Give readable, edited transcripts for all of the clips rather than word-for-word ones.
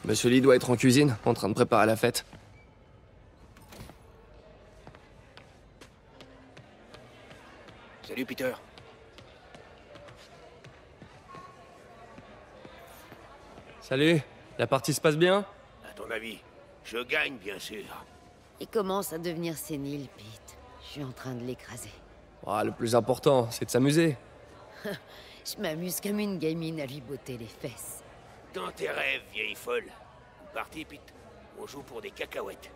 Monsieur Lee doit être en cuisine, en train de préparer la fête. Salut, Peter. Salut, la partie se passe bien? À ton avis, je gagne, bien sûr. Il commence à devenir sénile, Pete. Je suis en train de l'écraser. Oh, le plus important, c'est de s'amuser. Je m'amuse comme une gamine à lui botter les fesses. Dans tes rêves, vieille folle. Parti, Pete. On joue pour des cacahuètes.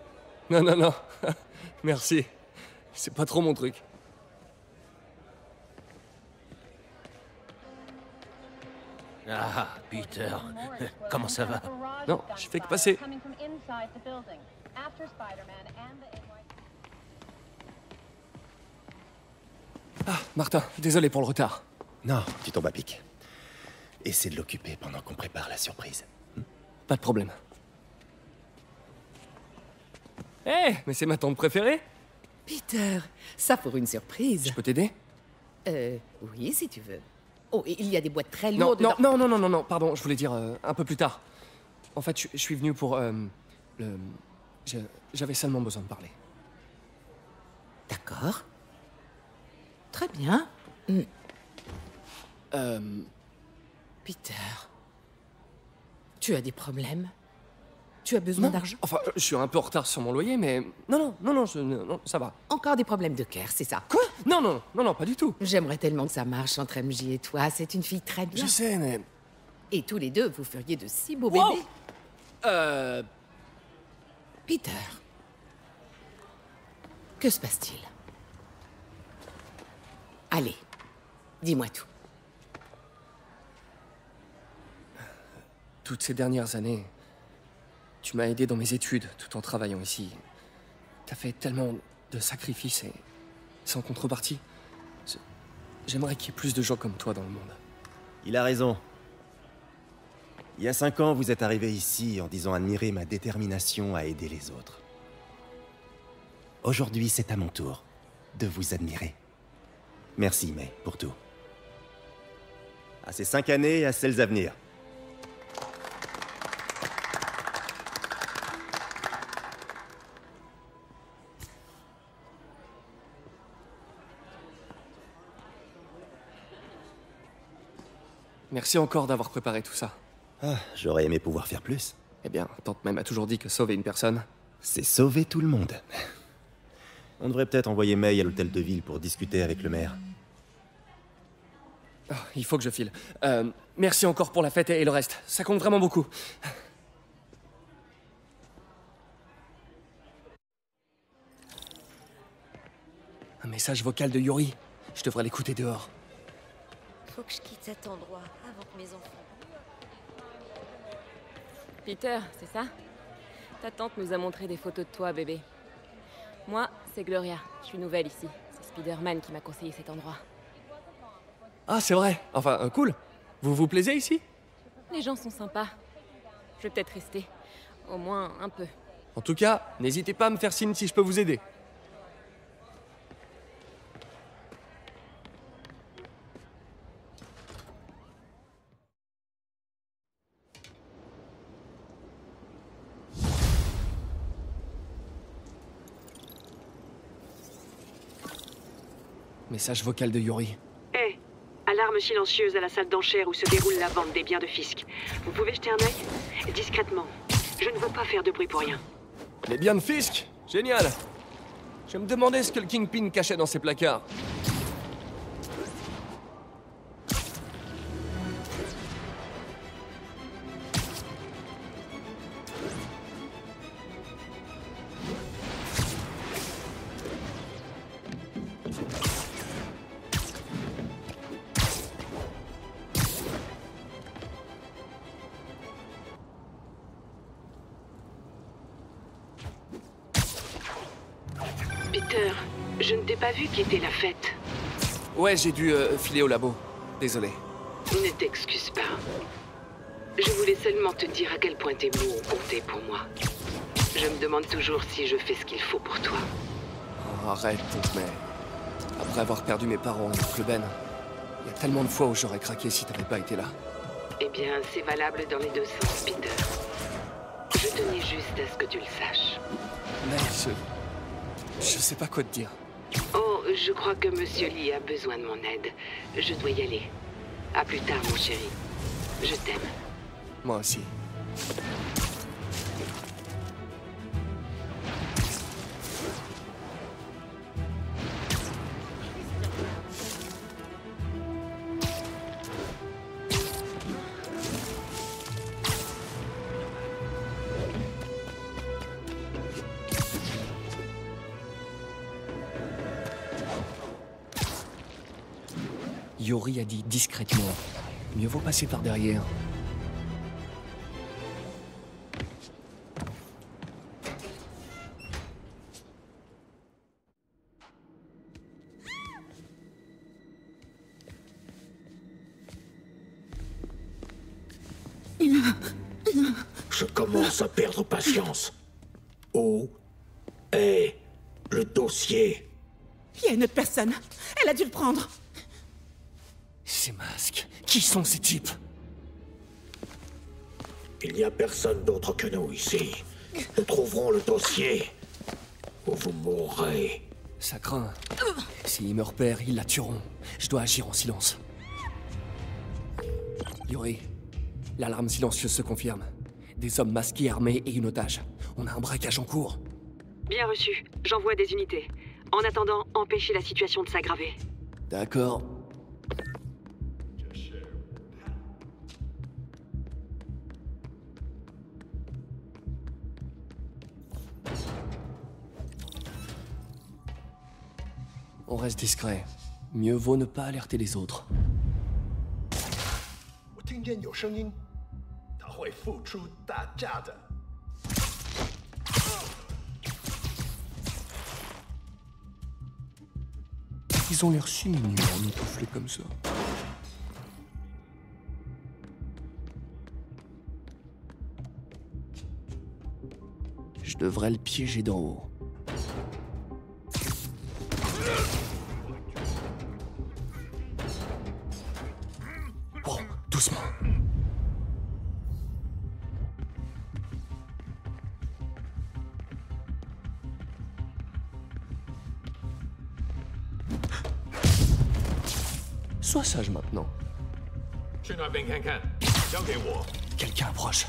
Non, non, non. Merci. C'est pas trop mon truc. Ah, Peter. Comment ça va? Non, je fais que passer. Ah, Martin, désolé pour le retard. Non, tu tombes à pic. Essaie de l'occuper pendant qu'on prépare la surprise. Pas de problème. Eh, mais c'est ma tante préférée. Peter, ça pour une surprise. Je peux t'aider? Oui, si tu veux. Oh, et il y a des boîtes très Non, lourdes. non, non, non, non, non, non, pardon, je voulais dire un peu plus tard. En fait, je suis venu pour, j'avais seulement besoin de parler. D'accord. Très bien. Peter, tu as des problèmes? Tu as besoin Non, d'argent? enfin, je suis un peu en retard sur mon loyer, mais... Non, non, ça va. Encore des problèmes de cœur, c'est ça? Quoi? Non, non, non, non, pas du tout. J'aimerais tellement que ça marche entre MJ et toi. C'est une fille très bien. Je sais, mais... Et tous les deux, vous feriez de si beaux Wow. bébés. Peter, que se passe-t-il? Allez, dis-moi tout. Toutes ces dernières années, tu m'as aidé dans mes études, tout en travaillant ici. T'as fait tellement de sacrifices et sans contrepartie. J'aimerais qu'il y ait plus de gens comme toi dans le monde. Il a raison. Il y a 5 ans, vous êtes arrivé ici en disant admirer ma détermination à aider les autres. Aujourd'hui, c'est à mon tour de vous admirer. Merci, May, pour tout. À ces 5 années et à celles à venir. Merci encore d'avoir préparé tout ça. Ah, j'aurais aimé pouvoir faire plus. Eh bien, tante même a toujours dit que sauver une personne... C'est sauver tout le monde. On devrait peut-être envoyer May à l'hôtel de ville pour discuter avec le maire. Oh, il faut que je file. Merci encore pour la fête et le reste. Ça compte vraiment beaucoup. Un message vocal de Yuri. Je devrais l'écouter dehors. Faut que je quitte cet endroit avant que mes enfants... Peter, c'est ça? Ta tante nous a montré des photos de toi, bébé. Moi, c'est Gloria. Je suis nouvelle ici. C'est Spider-Man qui m'a conseillé cet endroit. Ah, c'est vrai. Enfin, cool. Vous vous plaisez ici? Les gens sont sympas. Je vais peut-être rester. Au moins un peu. En tout cas, n'hésitez pas à me faire signe si je peux vous aider. Message vocal de Yuri. Hé, alarme silencieuse à la salle d'enchères où se déroule la vente des biens de Fisk. Vous pouvez jeter un œil? Discrètement. Je ne veux pas faire de bruit pour rien. Les biens de Fisk? Génial. Je me demandais ce que le Kingpin cachait dans ses placards. Peter, je ne t'ai pas vu quitter la fête. Ouais, j'ai dû filer au labo. Désolé. Ne t'excuse pas. Je voulais seulement te dire à quel point tes mots ont compté pour moi. Je me demande toujours si je fais ce qu'il faut pour toi. Oh, arrête, tante May. Après avoir perdu mes parents et oncle Ben, y a tellement de fois où j'aurais craqué si t'avais pas été là. Eh bien, c'est valable dans les deux sens, Peter. Je tenais juste à ce que tu le saches. Mais je sais pas quoi te dire. Oh, je crois que Monsieur Lee a besoin de mon aide. Je dois y aller. À plus tard, mon chéri. Je t'aime. Moi aussi. Yori a dit discrètement. Mieux vaut passer par derrière. Je commence à perdre patience. Où est le dossier? Il y a une autre personne. Elle a dû le prendre. Ces masques, qui sont ces types? Il n'y a personne d'autre que nous ici. Nous trouverons le dossier. Ou vous mourrez. Ça craint. S'ils me repèrent, ils la tueront. Je dois agir en silence. Yori, l'alarme silencieuse se confirme. Des hommes masqués, armés et une otage. On a un braquage en cours. Bien reçu. J'envoie des unités. En attendant, empêchez la situation de s'aggraver. D'accord. On reste discret. Mieux vaut ne pas alerter les autres. 我听见有声音，他会付出代价的。 Ils ont l'air si mignons, emmitouflés comme ça. Je devrais le piéger d'en haut. Bon, doucement. Sois sage maintenant. 去那边看看，交给我。 Quelqu'un approche.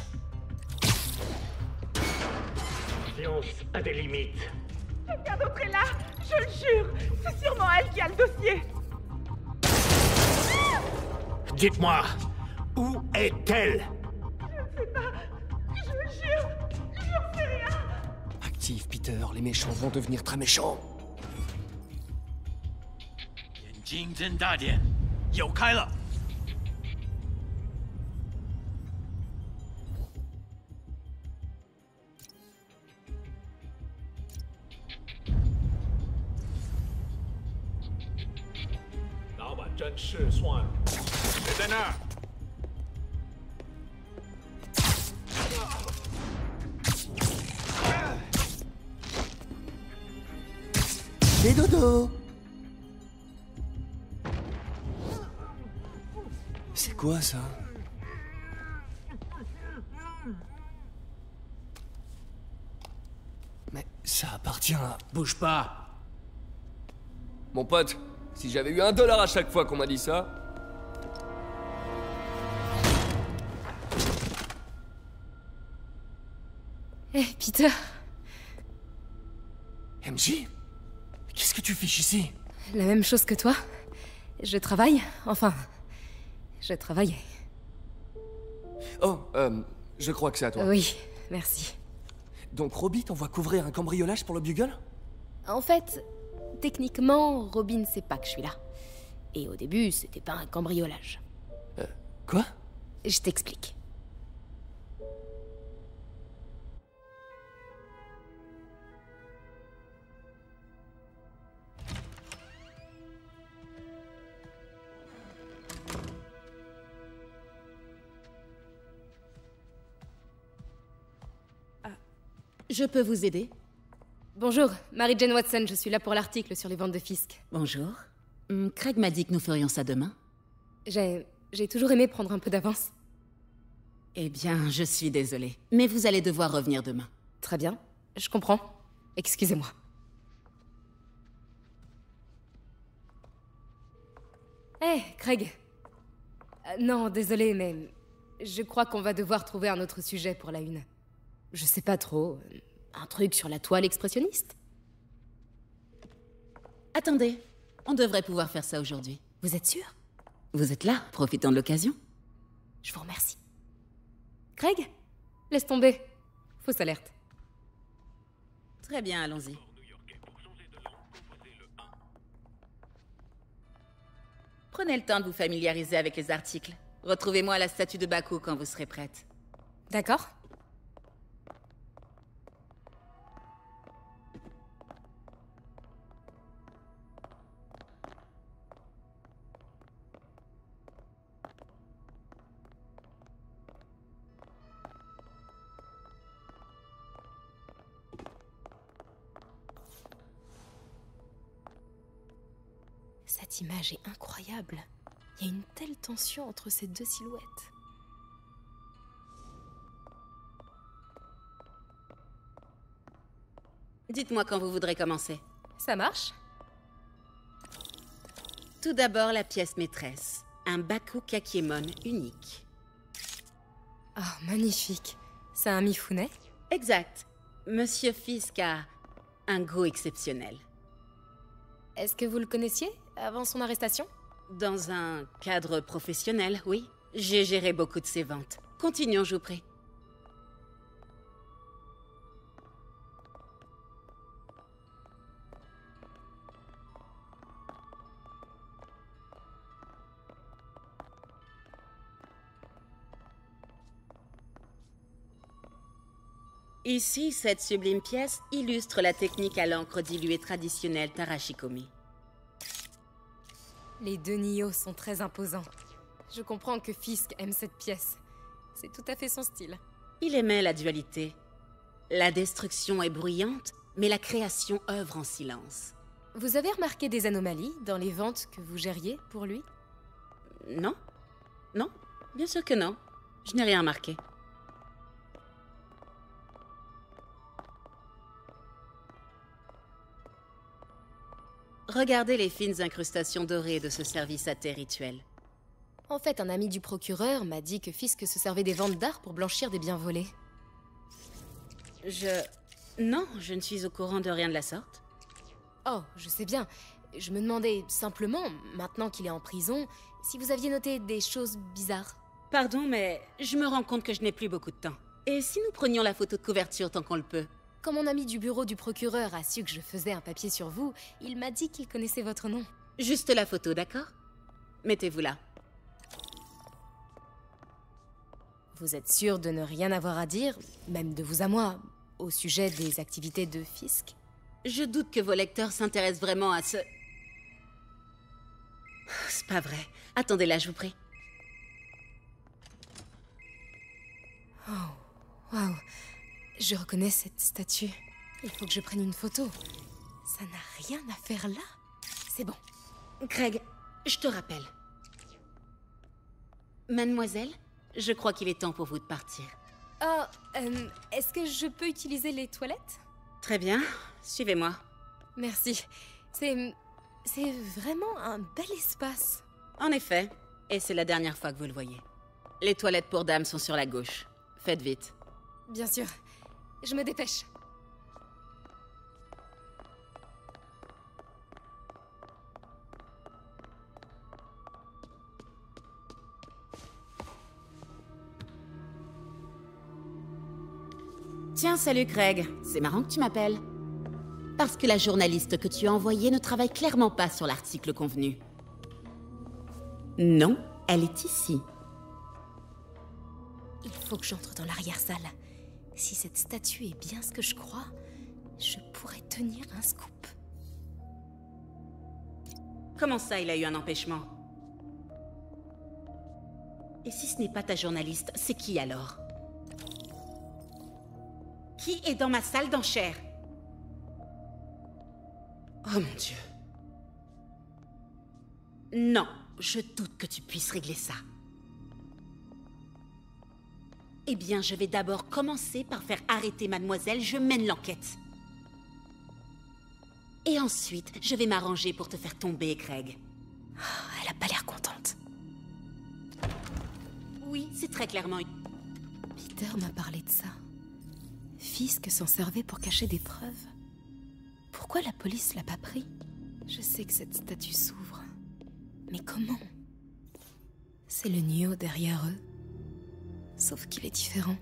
Science a des limites. Quelqu'un d'autre est là. Je le jure. C'est sûrement elle qui a le dossier. Dites-moi, où est-elle? Je le jure. J'en sais rien. Active, Peter. Les méchants vont devenir très méchants. 眼睛睁大点，有开了。 老板真是算，谁在那儿？ Les dodos. C'est quoi ça? Mais ça appartient à... Bouge pas. Mon pote, si j'avais eu $1 à chaque fois qu'on m'a dit ça... Eh, Peter, MJ? Qu'est-ce que tu fiches ici? la même chose que toi. Je travaille, enfin... Je travaillais. Oh, je crois que c'est à toi. Oui, merci. Donc Robbie t'envoie couvrir un cambriolage pour le Bugle? En fait, techniquement, Robin sait pas que je suis là. Et au début, c'était pas un cambriolage. Quoi? Je t'explique. Je peux vous aider? Bonjour, Mary-Jane Watson, je suis là pour l'article sur les ventes de Fisk. Bonjour. Craig m'a dit que nous ferions ça demain. J'ai toujours aimé prendre un peu d'avance. Eh bien, je suis désolée. Mais vous allez devoir revenir demain. Très bien, je comprends. Excusez-moi. Hé, Craig. Non, désolé, mais... Je crois qu'on va devoir trouver un autre sujet pour la une. Je sais pas trop... Un truc sur la toile expressionniste? Attendez, on devrait pouvoir faire ça aujourd'hui. Vous êtes sûr? Vous êtes là, profitons de l'occasion. Je vous remercie. Craig? Laisse tomber. Fausse alerte. Très bien, allons-y. Prenez le temps de vous familiariser avec les articles. Retrouvez-moi à la statue de Baku quand vous serez prête. D'accord. Cette image est incroyable. Il y a une telle tension entre ces deux silhouettes. Dites-moi quand vous voudrez commencer. Ça marche? Tout d'abord, la pièce maîtresse. Un Baku Kakiemon unique. Ah, magnifique. C'est un Mifune? Exact. Monsieur Fisk a un goût exceptionnel. Est-ce que vous le connaissiez avant son arrestation? Dans un cadre professionnel, oui. J'ai géré beaucoup de ses ventes. Continuons, je vous prie. Ici, cette sublime pièce illustre la technique à l'encre diluée traditionnelle Tarashikomi. Les deux Nioh sont très imposants. Je comprends que Fisk aime cette pièce. C'est tout à fait son style. Il aimait la dualité. La destruction est bruyante, mais la création œuvre en silence. Vous avez remarqué des anomalies dans les ventes que vous gériez pour lui? Non. Non, bien sûr que non. Je n'ai rien remarqué. Regardez les fines incrustations dorées de ce service à thé rituel. En fait, un ami du procureur m'a dit que Fisk se servait des ventes d'art pour blanchir des biens volés. Non, je ne suis au courant de rien de la sorte. Oh, je sais bien. Je me demandais simplement, maintenant qu'il est en prison, si vous aviez noté des choses bizarres. Pardon, mais je me rends compte que je n'ai plus beaucoup de temps. Et si nous prenions la photo de couverture tant qu'on le peut? Quand mon ami du bureau du procureur a su que je faisais un papier sur vous, il m'a dit qu'il connaissait votre nom. Juste la photo, d'accord? Mettez-vous là. Vous êtes sûr de ne rien avoir à dire, même de vous à moi, au sujet des activités de Fisk? Je doute que vos lecteurs s'intéressent vraiment à ce... C'est pas vrai. Attendez là, je vous prie. Oh, waouh. Je reconnais cette statue. Il faut que je prenne une photo. Ça n'a rien à faire là. C'est bon. Craig, je te rappelle. Mademoiselle, je crois qu'il est temps pour vous de partir. Oh, est-ce que je peux utiliser les toilettes? Très bien, suivez-moi. Merci. C'est vraiment un bel espace. En effet, et c'est la dernière fois que vous le voyez. Les toilettes pour dames sont sur la gauche. Faites vite. Bien sûr. Je me dépêche. Tiens, salut Craig. C'est marrant que tu m'appelles. Parce que la journaliste que tu as envoyée ne travaille clairement pas sur l'article convenu. Non, elle est ici. Il faut que j'entre dans l'arrière-salle. Si cette statue est bien ce que je crois, je pourrais tenir un scoop. Comment ça, il a eu un empêchement? Et si ce n'est pas ta journaliste, c'est qui alors? Qui est dans ma salle d'enchères? Oh mon Dieu. Non, je doute que tu puisses régler ça. Eh bien, je vais d'abord commencer par faire arrêter mademoiselle, je mène l'enquête. Et ensuite, je vais m'arranger pour te faire tomber, Craig. Elle a pas l'air contente. Oui, c'est très clairement... Peter m'a parlé de ça. Fisk s'en servait pour cacher des preuves. Pourquoi la police l'a pas pris? Je sais que cette statue s'ouvre. Mais comment? C'est le Nio derrière eux. Sauf qu'il est différent.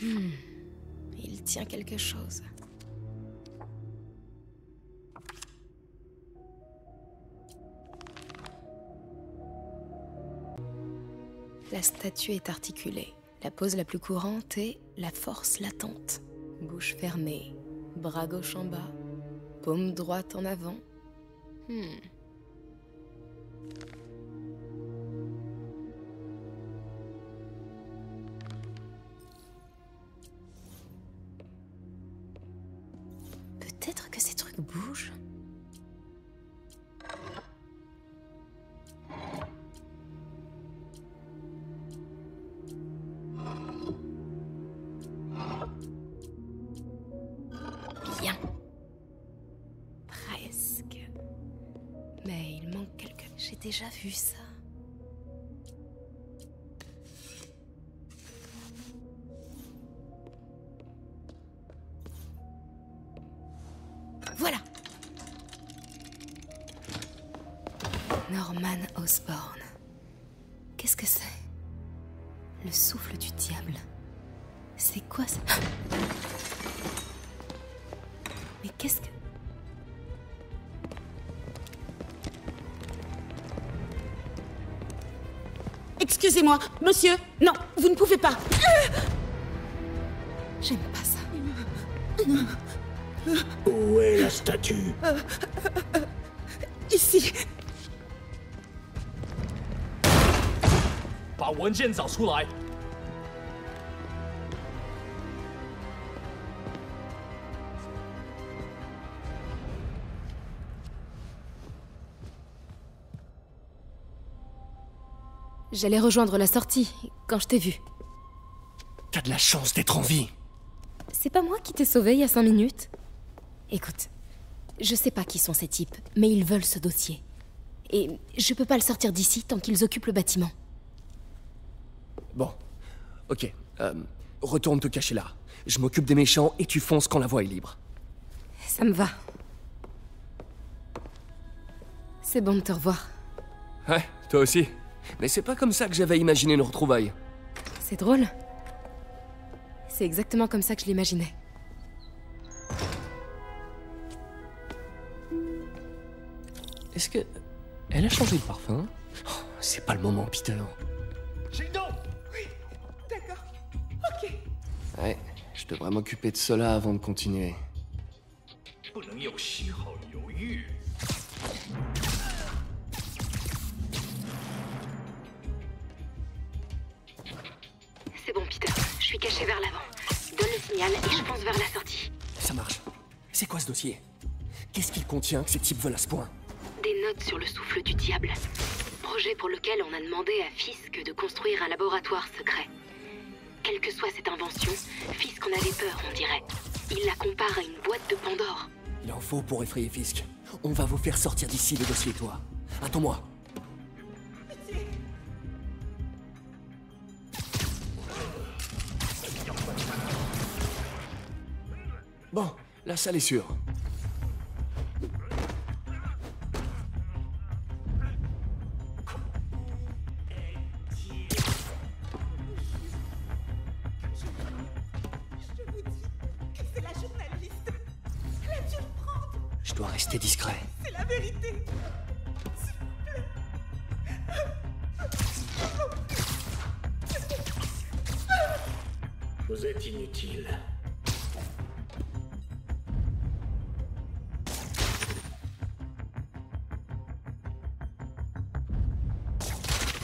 Il tient quelque chose. La statue est articulée. La pose la plus courante est la force latente. Bouche fermée, bras gauche en bas, paume droite en avant. Peut-être que ces trucs bougent. Bien. Presque. Mais il manque quelque... J'ai déjà vu ça. Voilà. Norman Osborn. Qu'est-ce que c'est? Le souffle du diable. C'est quoi ça? Mais qu'est-ce que... Excusez-moi, monsieur. Non, vous ne pouvez pas. J'aime pas ça. Où est la statue? Ici. 把文件找出来。 J'allais rejoindre la sortie, quand je t'ai vu. T'as de la chance d'être en vie. C'est pas moi qui t'ai sauvé il y a 5 minutes. Écoute, je sais pas qui sont ces types, mais ils veulent ce dossier. Et je peux pas le sortir d'ici tant qu'ils occupent le bâtiment. Bon, ok. Retourne te cacher là. Je m'occupe des méchants et tu fonces quand la voie est libre. Ça me va. C'est bon de te revoir. Ouais, toi aussi. Mais c'est pas comme ça que j'avais imaginé nos retrouvailles. C'est drôle. C'est exactement comme ça que je l'imaginais. Est-ce que... Elle a changé de parfum? Oh, c'est pas le moment, Peter. Oui, d'accord. Ok. Ouais, je devrais m'occuper de cela avant de continuer. 不能有丝毫犹豫。 C'est bon, Peter. Je suis caché vers l'avant. Donne le signal et je fonce vers la sortie. Ça marche. C'est quoi ce dossier? Qu'est-ce qu'il contient que ces types veulent à ce point? Des notes sur le souffle du diable. Projet pour lequel on a demandé à Fisk de construire un laboratoire secret. Quelle que soit cette invention, Fisk en avait peur, on dirait. Il la compare à une boîte de Pandore. Il en faut pour effrayer Fisk. On va vous faire sortir d'ici le dossier, toi. Attends-moi. Bon, la salle est sûre. Je vous dis que c'est la journaliste. Elle a dû le prendre. Je dois rester discret. C'est la vérité. S'il vous plaît. Vous êtes inutile.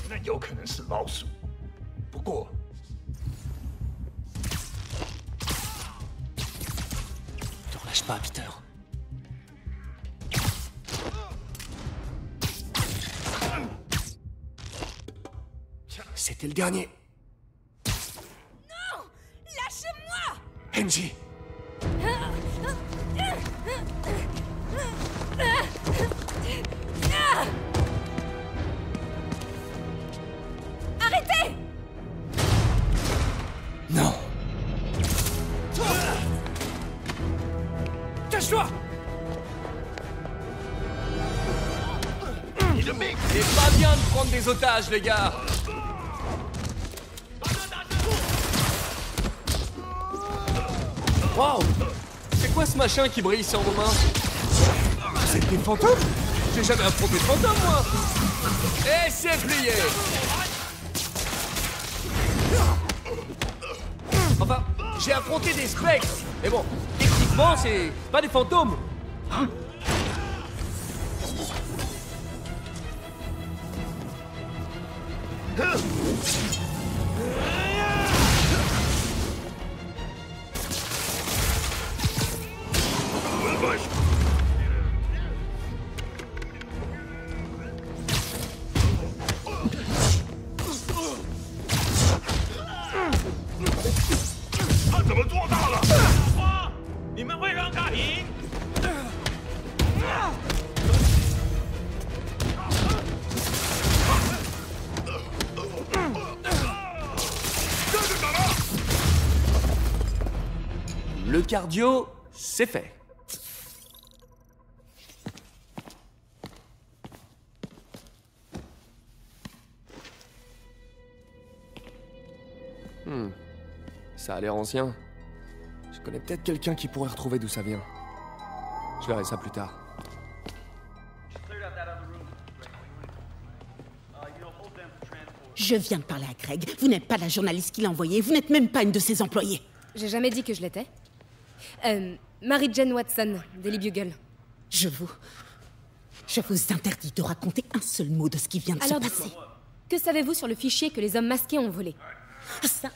那有可能是老鼠。过。Ne relâche pas, Peter. C'était le dernier. Non! Lâchez-moi! Angie! Arrêtez! Non! Cache-toi! C'est pas bien de prendre des otages, les gars! Wow! C'est quoi ce machin qui brille sur vos mains? C'est des fantômes? J'ai jamais affronté de fantômes, moi! Et c'est plié! Enfin, j'ai affronté des spectres! Mais bon, techniquement, c'est pas des fantômes! Hein? Le cardio, c'est fait. Ça a l'air ancien. Je connais peut-être quelqu'un qui pourrait retrouver d'où ça vient. Je verrai ça plus tard. Je viens de parler à Craig. Vous n'êtes pas la journaliste qui l'a envoyé. Vous n'êtes même pas une de ses employées. J'ai jamais dit que je l'étais. Mary Jane Watson, Daily Bugle. Je vous interdis de raconter un seul mot de ce qui vient de se passer. Que savez-vous sur le fichier que les hommes masqués ont volé? Ça,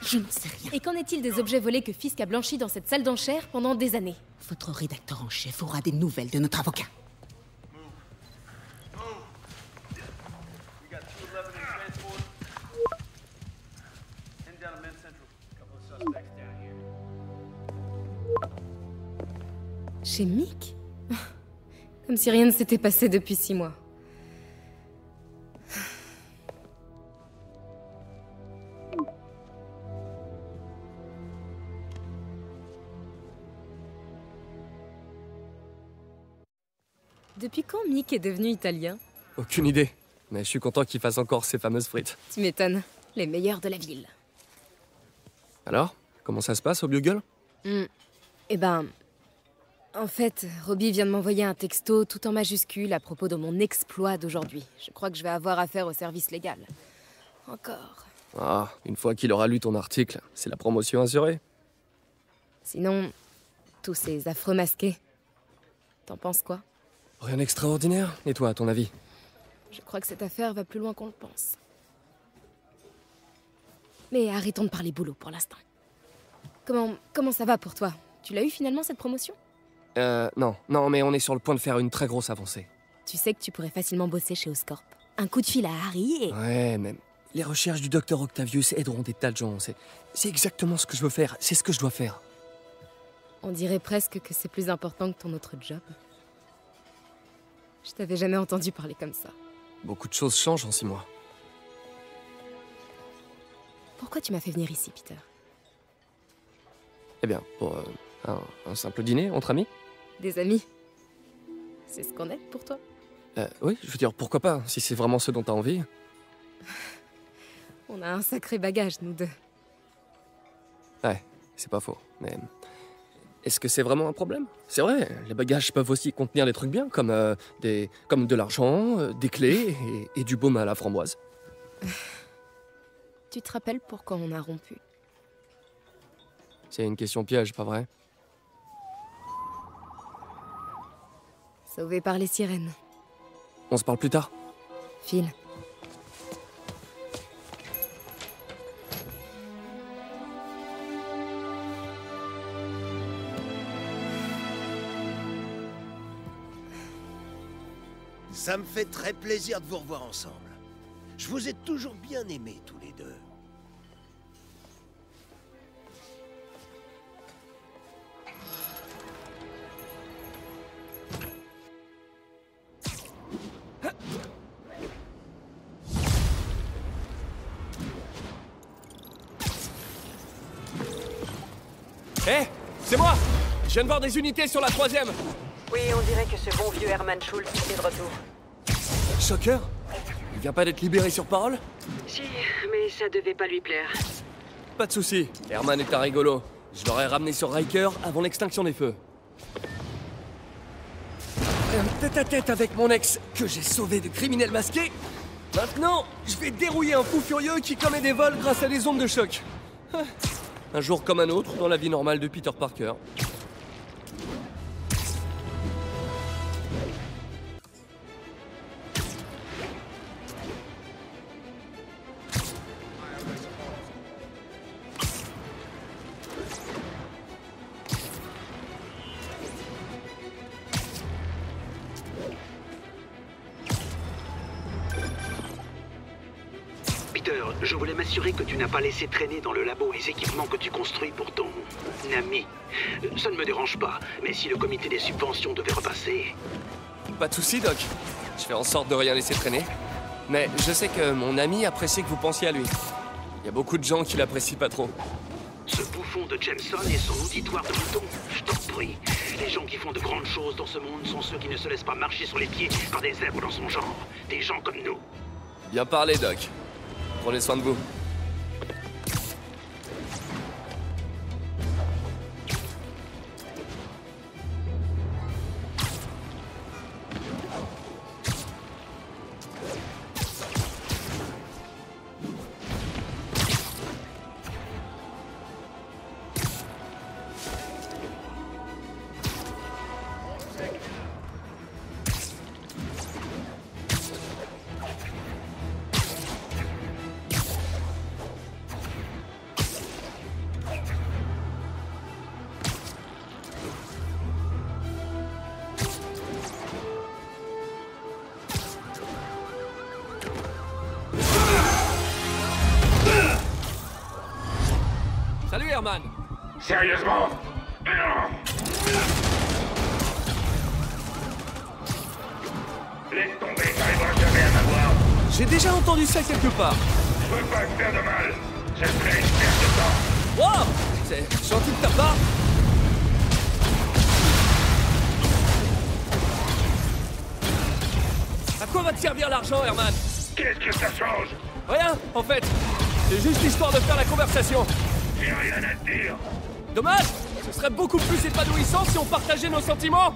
je ne sais rien. Et qu'en est-il des objets volés que Fisk a blanchis dans cette salle d'enchères pendant des années? Votre rédacteur en chef aura des nouvelles de notre avocat. Chez Mick? Comme si rien ne s'était passé depuis 6 mois. Depuis quand Mick est devenu italien? Aucune idée, mais je suis content qu'il fasse encore ses fameuses frites. Tu m'étonnes, les meilleurs de la ville. Alors, comment ça se passe au Bugle? Eh ben... En fait, Robbie vient de m'envoyer un texto tout en majuscule à propos de mon exploit d'aujourd'hui. Je crois que je vais avoir affaire au service légal. Encore. Ah, une fois qu'il aura lu ton article, c'est la promotion assurée. Sinon, tous ces affreux masqués. T'en penses quoi? Rien d'extraordinaire. Et toi, à ton avis? Je crois que cette affaire va plus loin qu'on le pense. Mais arrêtons de parler boulot pour l'instant. Comment ça va pour toi? Tu l'as eu finalement cette promotion? Non, mais on est sur le point de faire une très grosse avancée. Tu sais que tu pourrais facilement bosser chez Oscorp. Un coup de fil à Harry et... Ouais, mais les recherches du docteur Octavius aideront des tas de gens. C'est exactement ce que je veux faire. C'est ce que je dois faire. On dirait presque que c'est plus important que ton autre job. Je t'avais jamais entendu parler comme ça. Beaucoup de choses changent en 6 mois. Pourquoi tu m'as fait venir ici, Peter? Eh bien, pour un simple dîner entre amis. Des amis? C'est ce qu'on est pour toi? Oui, je veux dire, pourquoi pas, si c'est vraiment ce dont t'as envie. On a un sacré bagage, nous deux. Ouais, c'est pas faux, mais... Est-ce que c'est vraiment un problème? C'est vrai, les bagages peuvent aussi contenir des trucs bien, comme de l'argent, des clés et du baume à la framboise. Tu te rappelles pourquoi on a rompu? C'est une question piège, pas vrai? Sauvé par les sirènes. On se parle plus tard? File. Ça me fait très plaisir de vous revoir ensemble. Je vous ai toujours bien aimés tous les deux. Hé, c'est moi! Je viens de voir des unités sur la 3e. Oui, on dirait que ce bon vieux Herman Schultz est de retour. Shocker? Il vient pas d'être libéré sur parole? Si, mais ça devait pas lui plaire. Pas de soucis, Herman est un rigolo. Je l'aurais ramené sur Riker avant l'extinction des feux. Un tête-à-tête avec mon ex, que j'ai sauvé de criminels masqués. Maintenant, je vais dérouiller un fou furieux qui commet des vols grâce à des ondes de choc. Un jour comme un autre dans la vie normale de Peter Parker. Je voulais m'assurer que tu n'as pas laissé traîner dans le labo les équipements que tu construis pour ton ami. Ça ne me dérange pas, mais si le comité des subventions devait repasser... Pas de soucis, Doc. Je fais en sorte de rien laisser traîner. Mais je sais que mon ami apprécie que vous pensiez à lui. Il y a beaucoup de gens qui l'apprécient pas trop. Ce bouffon de Jameson et son auditoire de mouton, je t'en prie. Les gens qui font de grandes choses dans ce monde sont ceux qui ne se laissent pas marcher sur les pieds par des zèbres dans son genre. Des gens comme nous. Bien parlé, Doc. Prenez soin de vous. Salut Herman. Sérieusement? Laisse tomber, t'arriveras jamais à m'avoir. J'ai déjà entendu ça quelque part. Je veux pas te faire de mal. Ça serait une perte de temps. Wow! C'est gentil de ta part. À quoi va te servir l'argent, Herman? Qu'est-ce que ça change? Rien, en fait. C'est juste histoire de faire la conversation. J'ai rien à te dire. Dommage! Ce serait beaucoup plus épanouissant si on partageait nos sentiments.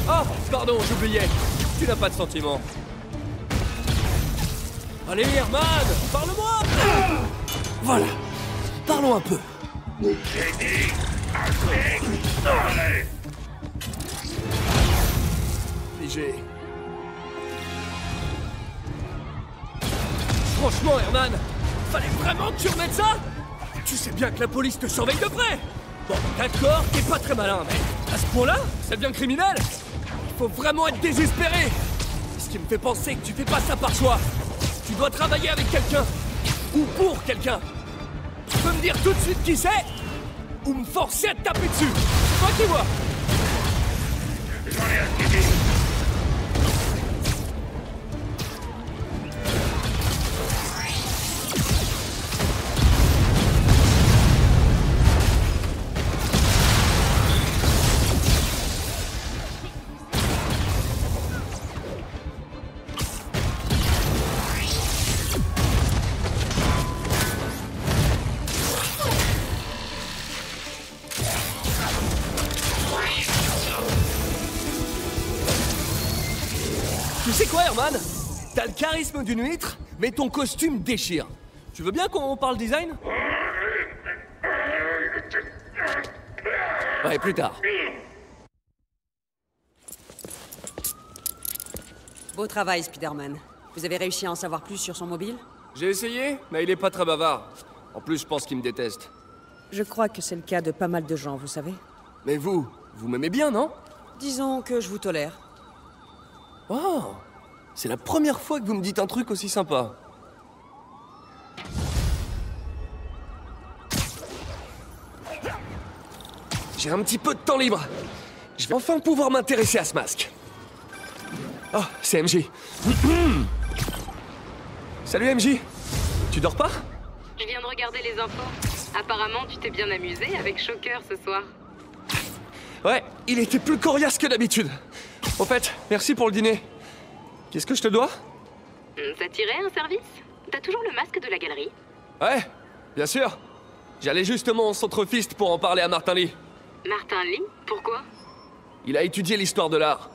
Ah, pardon, j'oubliais. Tu n'as pas de sentiments. Allez, Herman, parle-moi! Voilà. Parlons un peu. J'ai dit assez. Allez. Figé. Franchement, Herman, fallait vraiment que tu remettes ça? Tu sais bien que la police te surveille de près. Bon, d'accord, t'es pas très malin, mais à ce point-là, ça devient criminel. Il faut vraiment être désespéré. Ce qui me fait penser que tu fais pas ça par choix. Tu dois travailler avec quelqu'un. Ou pour quelqu'un. Tu peux me dire tout de suite qui c'est? Ou me forcer à te taper dessus. C'est toi qui vois. J'en ai assez dit. Tu sais quoi, Herman? T'as le charisme d'une huître, mais ton costume déchire. Tu veux bien qu'on parle design? Ouais, plus tard. Beau travail, Spider-Man. Vous avez réussi à en savoir plus sur son mobile? J'ai essayé, mais il est pas très bavard. En plus, je pense qu'il me déteste. Je crois que c'est le cas de pas mal de gens, vous savez. Mais vous m'aimez bien, non? Disons que je vous tolère. Oh, c'est la première fois que vous me dites un truc aussi sympa. J'ai un petit peu de temps libre. Je vais enfin pouvoir m'intéresser à ce masque. Oh, c'est MJ. Salut MJ. Tu dors pas? Je viens de regarder les infos. Apparemment, tu t'es bien amusé avec Shocker ce soir. Ouais, il était plus coriace que d'habitude. Au fait, merci pour le dîner. Qu'est-ce que je te dois? Ça t'irait un service? T'as toujours le masque de la galerie? Ouais, bien sûr. J'allais justement au centre Fist pour en parler à Martin Lee. Martin Lee? Pourquoi? Il a étudié l'histoire de l'art.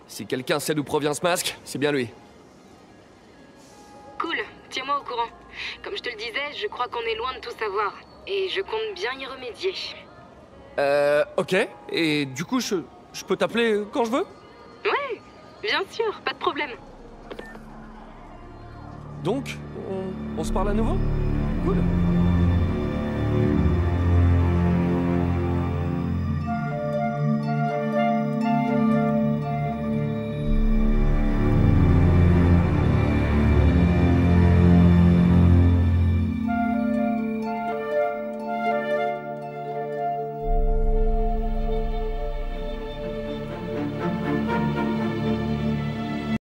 Si quelqu'un sait d'où provient ce masque, c'est bien lui. Cool, tiens-moi au courant. Comme je te le disais, je crois qu'on est loin de tout savoir. Et je compte bien y remédier. Ok. Et du coup, je peux t'appeler quand je veux? Ouais, bien sûr, pas de problème. Donc, on se parle à nouveau? Cool.